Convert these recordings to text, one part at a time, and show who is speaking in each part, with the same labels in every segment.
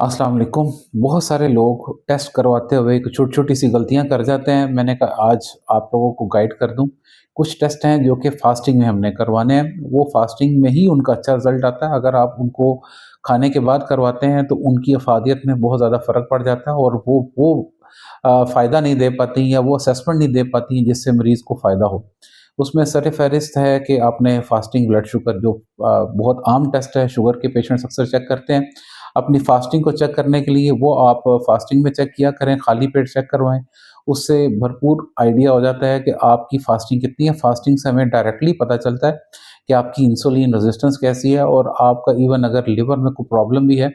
Speaker 1: अस्सलाम वालेकुम। बहुत सारे लोग टेस्ट करवाते हुए एक छोटी-छोटी सी गलतियाँ कर जाते हैं। मैंने कहा आज आप लोगों को गाइड कर दूँ। कुछ टेस्ट हैं जो कि फ़ास्टिंग में हमने करवाने हैं, वो फ़ास्टिंग में ही उनका अच्छा रिज़ल्ट आता है। अगर आप उनको खाने के बाद करवाते हैं तो उनकी अफ़ादियत में बहुत ज़्यादा फ़र्क पड़ जाता है और वो फ़ायदा नहीं दे पाती या वो असेसमेंट नहीं दे पाती जिससे मरीज़ को फ़ायदा हो। उसमें सर-ए-फ़हरिस्त है कि आपने फ़ास्टिंग ब्लड शुगर जो बहुत आम टेस्ट है, शुगर के पेशेंट्स अक्सर चेक करते हैं। अपनी फ़ास्टिंग को चेक करने के लिए वो आप फ़ास्टिंग में चेक किया करें, खाली पेट चेक करवाएँ। उससे भरपूर आइडिया हो जाता है कि आपकी फ़ास्टिंग कितनी है। फ़ास्टिंग से हमें डायरेक्टली पता चलता है कि आपकी इंसुलिन रेज़िस्टेंस कैसी है और आपका इवन अगर लिवर में कोई प्रॉब्लम भी है,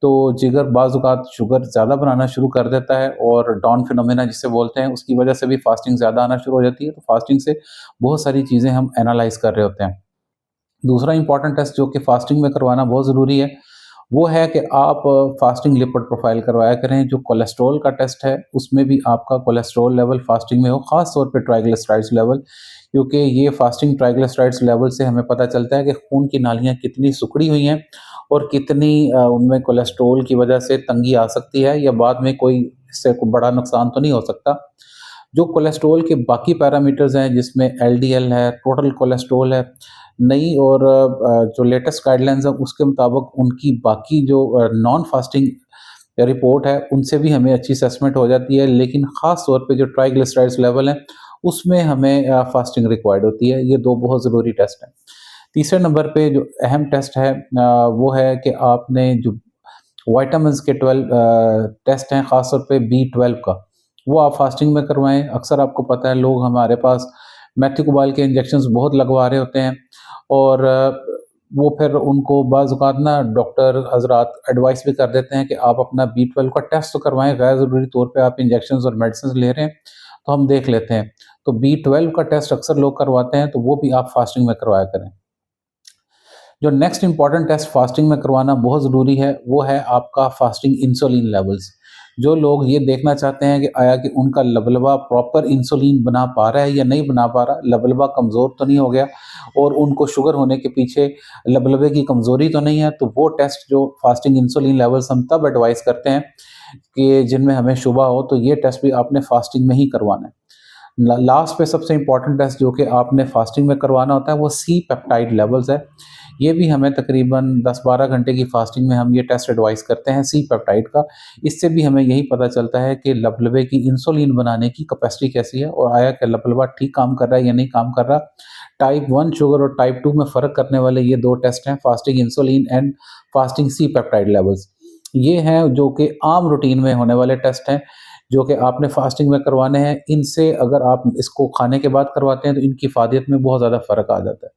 Speaker 1: तो जिगर बाज़-औक़ात शुगर ज़्यादा बनाना शुरू कर देता है और डाउन फिनोमेना जिसे बोलते हैं, उसकी वजह से भी फ़ास्टिंग ज़्यादा आना शुरू हो जाती है। तो फ़ास्टिंग से बहुत सारी चीज़ें हम एनालाइज़ कर रहे होते हैं। दूसरा इम्पॉर्टेंट टेस्ट जो कि फ़ास्टिंग में करवाना बहुत ज़रूरी है, वो है कि आप फ़ास्टिंग लिपिड प्रोफ़ाइल करवाया करें। जो कोलेस्ट्रॉल का टेस्ट है, उसमें भी आपका कोलेस्ट्रॉल लेवल फ़ास्टिंग में हो, ख़ास तौर पे ट्राइग्लिसराइड्स लेवल, क्योंकि ये फ़ास्टिंग ट्राइग्लिसराइड्स लेवल से हमें पता चलता है कि खून की नालियाँ कितनी सिकुड़ी हुई हैं और कितनी उनमें कोलेस्ट्रॉल की वजह से तंगी आ सकती है या बाद में कोई इससे कोई बड़ा नुकसान तो नहीं हो सकता। जो कोलेस्ट्रॉल के बाकी पैरामीटर्स हैं जिसमें एलडीएल है, टोटल कोलेस्ट्रॉल है, नई और जो लेटेस्ट गाइडलाइंस हैं उसके मुताबिक उनकी बाकी जो नॉन फास्टिंग रिपोर्ट है उनसे भी हमें अच्छी असेसमेंट हो जाती है। लेकिन ख़ास तौर पे जो ट्राइग्लिसराइड्स लेवल हैं उसमें हमें फास्टिंग रिक्वायर्ड होती है। ये 2 बहुत ज़रूरी टेस्ट हैं। तीसरे नंबर पे जो अहम टेस्ट है वो है कि आपने जो विटामिन्स के 12 टेस्ट हैं, ख़ास तौर पे बी12 का, वो आप फास्टिंग में करवाएँ। अक्सर आपको पता है लोग हमारे पास मेथिओक्सबाल के इंजेक्शंस बहुत लगवा रहे होते हैं और वो फिर उनको बाज़ औक़ात ना डॉक्टर हज़रात एडवाइस भी कर देते हैं कि आप अपना बी12 का टेस्ट तो करवाएँ, गैर ज़रूरी तौर पे आप इंजेक्शंस और मेडिसिन्स ले रहे हैं, तो हम देख लेते हैं। तो बी12 का टेस्ट अक्सर लोग करवाते हैं, तो वो भी आप फास्टिंग में करवाया करें। जो नेक्स्ट इम्पॉर्टेंट टेस्ट फास्टिंग में करवाना बहुत ज़रूरी है, वो है आपका फास्टिंग इंसुलिन लेवल्स। जो लोग ये देखना चाहते हैं कि आया कि उनका लबलबा प्रॉपर इंसुलिन बना पा रहा है या नहीं बना पा रहा, लबलबा कमज़ोर तो नहीं हो गया और उनको शुगर होने के पीछे लबलबे की कमज़ोरी तो नहीं है, तो वो टेस्ट जो फास्टिंग इंसुलिन लेवल्स हम तब एडवाइस करते हैं कि जिनमें हमें शुबा हो, तो ये टेस्ट भी आपने फास्टिंग में ही करवाना है। लास्ट पे सबसे इम्पोर्टेंट टेस्ट जो कि आपने फास्टिंग में करवाना होता है वो सी पेप्टाइड लेवल्स है। ये भी हमें तकरीबन 10-12 घंटे की फास्टिंग में हम ये टेस्ट एडवाइस करते हैं सी पेप्टाइड का। इससे भी हमें यही पता चलता है कि लबलबे की इंसुलिन बनाने की कैपेसिटी कैसी है और आया कि लबलबा ठीक काम कर रहा है या नहीं काम कर रहा। टाइप 1 शुगर और टाइप 2 में फ़र्क करने वाले ये 2 टेस्ट हैं, fasting insulin and fasting C peptide levels. ये हैं जो कि आम रूटीन में होने वाले टेस्ट हैं, जो कि आपने फास्टिंग में करवाने हैं। इनसे अगर आप इसको खाने के बाद करवाते हैं तो इनकी फ़ादियत में बहुत ज़्यादा फ़र्क आ जाता है।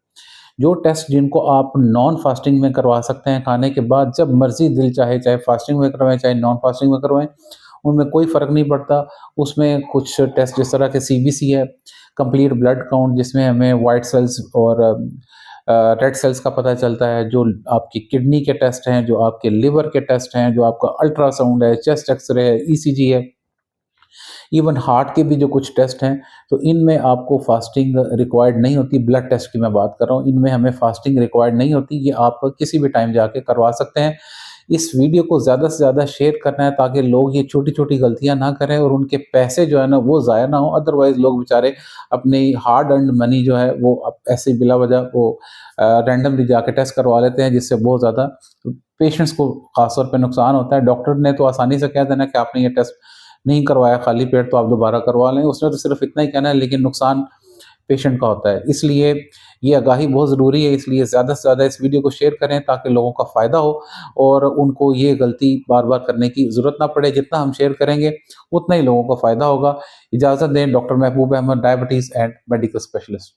Speaker 1: जो टेस्ट जिनको आप नॉन फास्टिंग में करवा सकते हैं खाने के बाद जब मर्ज़ी दिल चाहे, चाहे फास्टिंग में करवाएँ, चाहे नॉन फास्टिंग में करवाएँ, उनमें कोई फ़र्क नहीं पड़ता। उसमें कुछ टेस्ट जिस तरह के सीबीसी है, कंप्लीट ब्लड काउंट जिसमें हमें व्हाइट सेल्स और रेड सेल्स का पता चलता है, जो आपकी किडनी के टेस्ट हैं, जो आपके लिवर के टेस्ट हैं, जो आपका अल्ट्रासाउंड है, चेस्ट एक्स-रे है, ईसीजी है, इवन हार्ट के भी जो कुछ टेस्ट हैं, तो इनमें आपको फास्टिंग रिक्वायर्ड नहीं होती। ब्लड टेस्ट की मैं बात कर रहा हूँ, इनमें हमें फास्टिंग रिक्वायर्ड नहीं होती, ये आप किसी भी टाइम जाके करवा सकते हैं। इस वीडियो को ज़्यादा से ज़्यादा शेयर करना है ताकि लोग ये छोटी-छोटी गलतियाँ ना करें और उनके पैसे जो है ना वो ज़ाया ना हो। अदरवाइज़ लोग बेचारे अपनी हार्ड अर्न्ड मनी जो है वो ऐसे बिला वजह वो रैंडमली जाके टेस्ट करवा लेते हैं, जिससे बहुत ज़्यादा पेशेंट्स को ख़ास तौर पे नुकसान होता है। डॉक्टर ने तो आसानी से कह देना कि आपने ये टेस्ट नहीं करवाया खाली पेट, तो आप दोबारा करवा लें। उसने तो सिर्फ़ इतना ही कहना है, लेकिन नुकसान पेशेंट का होता है। इसलिए ये आगाही बहुत ज़रूरी है, इसलिए ज़्यादा से ज़्यादा इस वीडियो को शेयर करें ताकि लोगों का फ़ायदा हो और उनको ये गलती बार-बार करने की ज़रूरत ना पड़े। जितना हम शेयर करेंगे, उतना ही लोगों को फ़ायदा होगा। इजाज़त दें, doctor Mehboob Ahmed, diabetes and medical specialist.